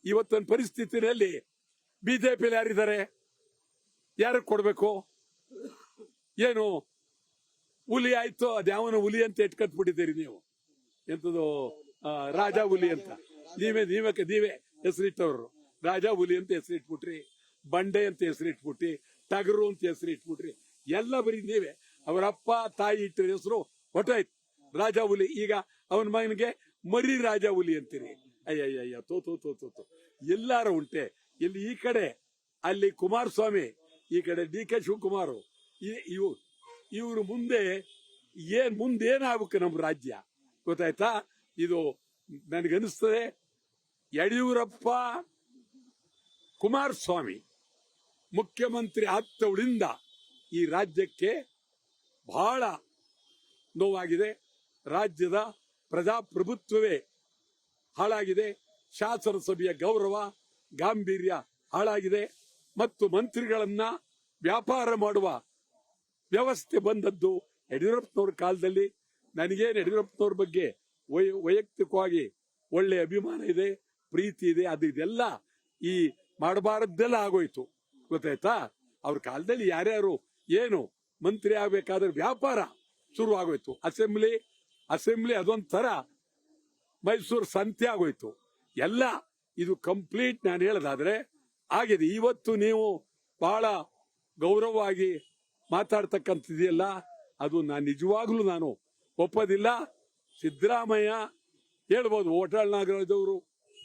ಇವತ್ತಿನ ಪರಿಸ್ಥಿತಿಯಲ್ಲಿ ಬಿಜೆಪಿಯಲ್ಲಿ ಯಾರಿದ್ದಾರೆ? ಯಾರಿಗೆ ಕೊಡ್ಬೇಕು? ಏನು ಹುಲಿ ಆಯ್ತು, ಅದ್ಯಾವನ ಹುಲಿ ಅಂತ ಇಟ್ಕಟ್ಬಿಟ್ಟಿದ್ದೀರಿ ನೀವು. ಎಂತದು ರಾಜಾ ಹುಲಿ ಅಂತ ನೀವೇ ಹೆಸರಿಟ್ಟವ್ರು. ರಾಜಾ ಹುಲಿ ಅಂತ ಹೆಸರಿಟ್ಬಿಟ್ರಿ, ಬಂಡೆ ಅಂತ ಹೆಸರಿಟ್ಬಿಟ್ರಿ, ಟಗರು ಅಂತ ಹೆಸರಿಟ್ಬಿಟ್ರಿ. ಎಲ್ಲ ಬರೀ ನೀವೇ. ಅವರಪ್ಪ ತಾಯಿ ಇಟ್ಟಿರ ಹೆಸರು ಹೊಟ್ಟಾಯ್ತು ರಾಜಾ ಹುಲಿ. ಈಗ ಅವನ ಮಗನಿಗೆ ಮರಿ ರಾಜಾ ಹುಲಿ ಅಂತೀರಿ. ಅಯ್ಯಯ್ಯ ತೋ ತೋ ತೋ ತೋ ತೋ. ಎಲ್ಲಾರು ಉಂಟೆ ಇಲ್ಲಿ. ಈ ಕಡೆ ಅಲ್ಲಿ ಕುಮಾರಸ್ವಾಮಿ, ಈ ಕಡೆ DK ಶಿವಕುಮಾರ್. ಇವ್ರು ಮುಂದೇನಾಗಬೇಕು ನಮ್ಮ ರಾಜ್ಯ? ಗೊತ್ತಾಯ್ತಾ? ಇದು ನನಗನ್ನಿಸ್ತದೆ ಯಡಿಯೂರಪ್ಪ ಕುಮಾರಸ್ವಾಮಿ ಮುಖ್ಯಮಂತ್ರಿ ಆಗ್ತವಳಿಂದ ಈ ರಾಜ್ಯಕ್ಕೆ ಬಹಳ ನೋವಾಗಿದೆ. ರಾಜ್ಯದ ಪ್ರಜಾಪ್ರಭುತ್ವವೇ ಹಾಳಾಗಿದೆ. ಶಾಸನಸಭೆಯ ಗೌರವ ಗಾಂಭೀರ್ಯ ಹಾಳಾಗಿದೆ. ಮತ್ತು ಮಂತ್ರಿಗಳನ್ನ ವ್ಯಾಪಾರ ಮಾಡುವ ವ್ಯವಸ್ಥೆ ಬಂದದ್ದು ಯಡಿಯೂರಪ್ಪನವ್ರ ಕಾಲದಲ್ಲಿ. ನನಗೇನು ಯಡಿಯೂರಪ್ಪನವ್ರ ಬಗ್ಗೆ ವೈಯಕ್ತಿಕವಾಗಿ ಒಳ್ಳೆ ಅಭಿಮಾನ ಇದೆ, ಪ್ರೀತಿ ಇದೆ. ಅದು ಇದೆಲ್ಲ ಈ ಮಾಡಬಾರದ್ದೆಲ್ಲ ಆಗೋಯ್ತು. ಗೊತ್ತಾಯ್ತಾ? ಅವ್ರ ಕಾಲದಲ್ಲಿ ಯಾರ್ಯಾರು ಏನು ಮಂತ್ರಿ ಆಗ್ಬೇಕಾದ್ರೆ ವ್ಯಾಪಾರ ಶುರು ಆಗೋಯ್ತು. ಅಸೆಂಬ್ಲಿ ಅದೊಂಥರ ಮೈಸೂರು ಸಂತೆ ಆಗೋಯ್ತು. ಎಲ್ಲ ಇದು ಕಂಪ್ಲೀಟ್ ನಾನು ಹೇಳೋದಾದ್ರೆ ಆಗಿದೆ. ಇವತ್ತು ನೀವು ಬಹಳ ಗೌರವವಾಗಿ ಮಾತಾಡ್ತಕ್ಕಂಥದ್ದಿಲ್ಲ, ಅದು ನಿಜವಾಗ್ಲೂ ನಾನು ಒಪ್ಪೋದಿಲ್ಲ. ಸಿದ್ದರಾಮಯ್ಯ ಹೇಳ್ಬೋದು, ಹೋಟೆಲ್ ನಾಗರಾಜ್ ಅವರು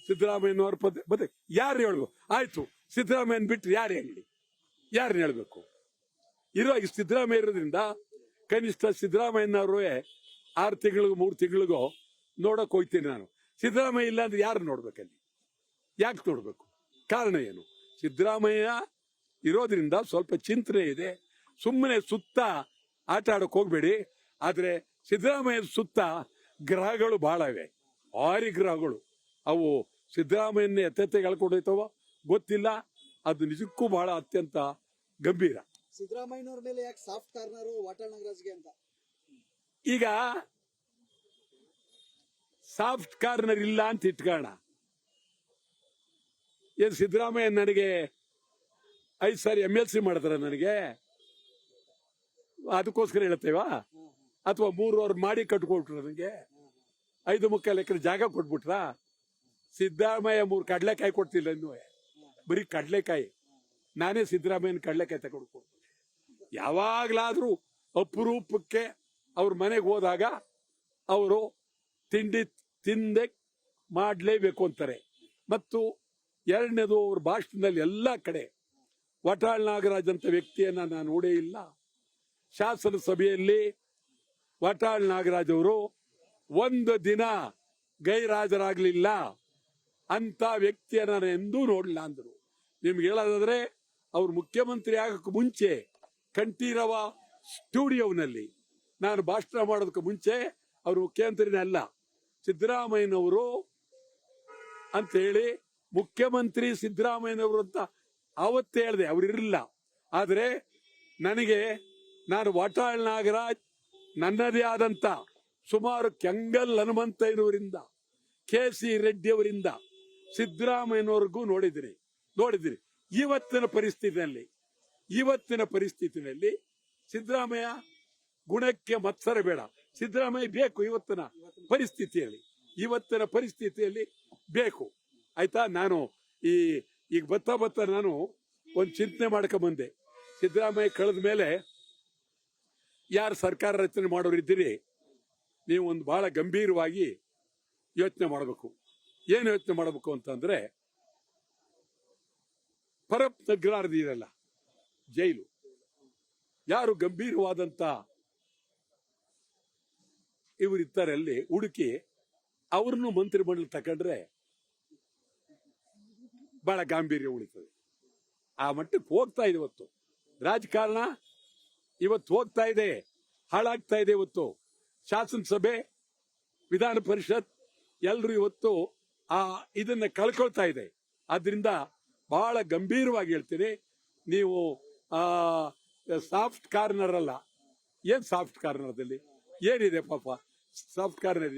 ಸಿದ್ದರಾಮಯ್ಯನವ್ರ ಮತ್ತೆ ಯಾರು ಹೇಳ್ಬೋದು? ಆಯ್ತು, ಸಿದ್ದರಾಮಯ್ಯನ ಬಿಟ್ಟು ಯಾರು ಹೇಳಿ? ಯಾರನ್ನ ಹೇಳ್ಬೇಕು? ಇರುವಾಗ ಸಿದ್ದರಾಮಯ್ಯ ಇರೋದ್ರಿಂದ ಕನಿಷ್ಠ ಸಿದ್ದರಾಮಯ್ಯನವ್ರು 6 ತಿಂಗಳಿಗೂ 3 ತಿಂಗಳಿಗೋ ನೋಡಕ್ ಹೋಗ್ತೀನಿ ನಾನು. ಸಿದ್ದರಾಮಯ್ಯ ಇಲ್ಲ ಅಂದ್ರೆ ಯಾರು ನೋಡ್ಬೇಕಲ್ಲಿ? ಯಾಕೆ ನೋಡ್ಬೇಕು? ಕಾರಣ ಏನು? ಸಿದ್ದರಾಮಯ್ಯ ಇರೋದ್ರಿಂದ ಸ್ವಲ್ಪ ಚಿಂತನೆ ಇದೆ. ಸುಮ್ಮನೆ ಸುತ್ತ ಆಟ ಆಡಕ್ ಹೋಗ್ಬೇಡಿ. ಆದ್ರೆ ಸಿದ್ದರಾಮಯ್ಯ ಸುತ್ತ ಗ್ರಹಗಳು ಬಹಳ ಇವೆ, 6 ಗ್ರಹಗಳು. ಅವು ಸಿದ್ದರಾಮಯ್ಯನ ಎತ್ತೆಗೆ ಎಳ್ಕೊಂಡೋಯ್ತವ ಗೊತ್ತಿಲ್ಲ. ಅದು ನಿಜಕ್ಕೂ ಬಹಳ ಅತ್ಯಂತ ಗಂಭೀರ. ಸಿದ್ದರಾಮಯ್ಯನವ್ರ ಮೇಲೆ ಯಾಕೆ ಸಾಫ್ಟ್ ಕಾರ್ನರ್ ವಾಟಾಳ್ ನಾಗರಾಜ್ಗೆ ಅಂತ? ಈಗ ಸಾಫ್ಟ್ ಕಾರ್ನರ್ ಇಲ್ಲ ಅಂತ ಇಟ್ಕೋಣ. ಏನ್ ಸಿದ್ದರಾಮಯ್ಯ ನನಗೆ 5 ಸಾರಿ MLC ಮಾಡಿದ್ರ ನನಗೆ? ಅದಕ್ಕೋಸ್ಕರ ಹೇಳ್ತೇವಾ? ಅಥವಾ 3 ವರ್ಷ ಮಾಡಿ ಕಟ್ಕೊಟ್ರು ನನಗೆ? 5.25 ಎಕರೆ ಜಾಗ ಕೊಟ್ಬಿಟ್ರ? ಸಿದ್ದರಾಮಯ್ಯ 3 ಕಡ್ಲೆಕಾಯಿ ಕೊಡ್ತಿಲ್ಲ ಇನ್ನೂ, ಬರೀ ಕಡ್ಲೆಕಾಯಿ. ನಾನೇ ಸಿದ್ದರಾಮಯ್ಯನ ಕಡ್ಲೆಕಾಯಿ ತಗೊಂಡು ಯಾವಾಗ್ಲಾದ್ರೂ ಅಪರೂಪಕ್ಕೆ ಅವ್ರ ಮನೆಗೆ ಹೋದಾಗ ಅವರು ತಿಂಡಿ ತಿಂದೆ ಮಾಡ್ಲೇಬೇಕು ಅಂತಾರೆ. ಮತ್ತು ಎರಡನೇದು, ಅವ್ರ ಭಾಷಣದಲ್ಲಿ ಎಲ್ಲ ಕಡೆ ವಾಟಾಳ್ ನಾಗರಾಜ್ ಅಂತ ವ್ಯಕ್ತಿಯನ್ನ ನಾನು ನೋಡೇ ಇಲ್ಲ. ಶಾಸನ ಸಭೆಯಲ್ಲಿ ವಾಟಾಳ್ ನಾಗರಾಜ್ ಅವರು 1 ದಿನ ಗೈರಾಜರಾಗ್ಲಿಲ್ಲ ಅಂತ ವ್ಯಕ್ತಿಯನ್ನ ನಾನು ಎಂದೂ ನೋಡಲಿಲ್ಲ ಅಂದ್ರು. ನಿಮ್ಗೆ ಹೇಳೋದಾದ್ರೆ ಅವ್ರು ಮುಖ್ಯಮಂತ್ರಿ ಆಗಕ್ಕೆ ಮುಂಚೆ ಕಂಠೀರವ ಸ್ಟುಡಿಯೋನಲ್ಲಿ ನಾನು ಭಾಷಣ ಮಾಡೋದಕ್ಕೆ ಮುಂಚೆ ಅವ್ರು ಮುಖ್ಯಮಂತ್ರಿನೇ ಅಲ್ಲ, ಸಿದ್ದರಾಮಯ್ಯನವರು ಅಂತ ಹೇಳಿ ಮುಖ್ಯಮಂತ್ರಿ ಸಿದ್ದರಾಮಯ್ಯನವರು ಅಂತ ಅವತ್ತೇ ಹೇಳಿದೆ. ಅವ್ರಿರಲಿಲ್ಲ. ಆದ್ರೆ ನಾನು ವಾಟಾಳ್ ನಾಗರಾಜ್ ನನ್ನದೇ ಆದಂತ ಸುಮಾರು ಕೆಂಗಲ್ ಹನುಮಂತಯ್ಯನವರಿಂದ KC ರೆಡ್ಡಿ ಅವರಿಂದ ಸಿದ್ದರಾಮಯ್ಯನವರೆಗೂ ನೋಡಿದಿರಿ. ಇವತ್ತಿನ ಪರಿಸ್ಥಿತಿನಲ್ಲಿ ಸಿದ್ದರಾಮಯ್ಯ ಗುಣಕ್ಕೆ ಮತ್ಸರ ಬೇಡ. ಸಿದ್ದರಾಮಯ್ಯ ಬೇಕು ಇವತ್ತಿನ ಪರಿಸ್ಥಿತಿಯಲ್ಲಿ ಬೇಕು. ಆಯ್ತಾ? ನಾನು ಈಗ ಬತ್ತಾ ನಾನು ಒಂದು ಚಿಂತನೆ ಮಾಡ್ಕೊಂಡ್ ಬಂದೆ. ಸಿದ್ದರಾಮಯ್ಯ ಕಳೆದ ಮೇಲೆ ಯಾರು ಸರ್ಕಾರ ರಚನೆ ಮಾಡೋರಿದ್ದೀರಿ, ನೀವು ಒಂದು ಬಹಳ ಗಂಭೀರವಾಗಿ ಯೋಚನೆ ಮಾಡಬೇಕು. ಏನು ಯೋಚನೆ ಮಾಡಬೇಕು ಅಂತಂದ್ರೆ, ಪರಪ್ ನಗರಾರ್ದಿರಲ್ಲ ಜೈಲು, ಯಾರು ಗಂಭೀರವಾದಂತ ಇವರಿರ್ತಾರೆ ಅಲ್ಲಿ ಹುಡುಕಿ ಅವ್ರನ್ನು ಮಂತ್ರಿ ಮಂಡಲ ತಕೊಂಡ್ರೆ ಬಹಳ ಗಾಂಭೀರ್ಯ ಉಳಿತದೆ. ಆ ಮಟ್ಟಕ್ಕೆ ಹೋಗ್ತಾ ಇದೆ ಇವತ್ತು ರಾಜಕಾರಣ. ಇವತ್ತು ಹೋಗ್ತಾ ಇದೆ, ಹಾಳಾಗ್ತಾ ಇದೆ. ಇವತ್ತು ಶಾಸನಸಭೆ, ವಿಧಾನ ಪರಿಷತ್ ಎಲ್ಲರೂ ಇವತ್ತು ಇದನ್ನ ಕಳ್ಕೊಳ್ತಾ ಇದೆ. ಆದ್ರಿಂದ ಬಹಳ ಗಂಭೀರವಾಗಿ ಹೇಳ್ತೀನಿ, ನೀವು ಸಾಫ್ಟ್ ಕಾರ್ನರ್ ಅಲ್ಲ. ಏನ್ ಸಾಫ್ಟ್ ಕಾರ್ನರ್ದಲ್ಲಿ ಏನಿದೆ ಪಾಪ? Soft corner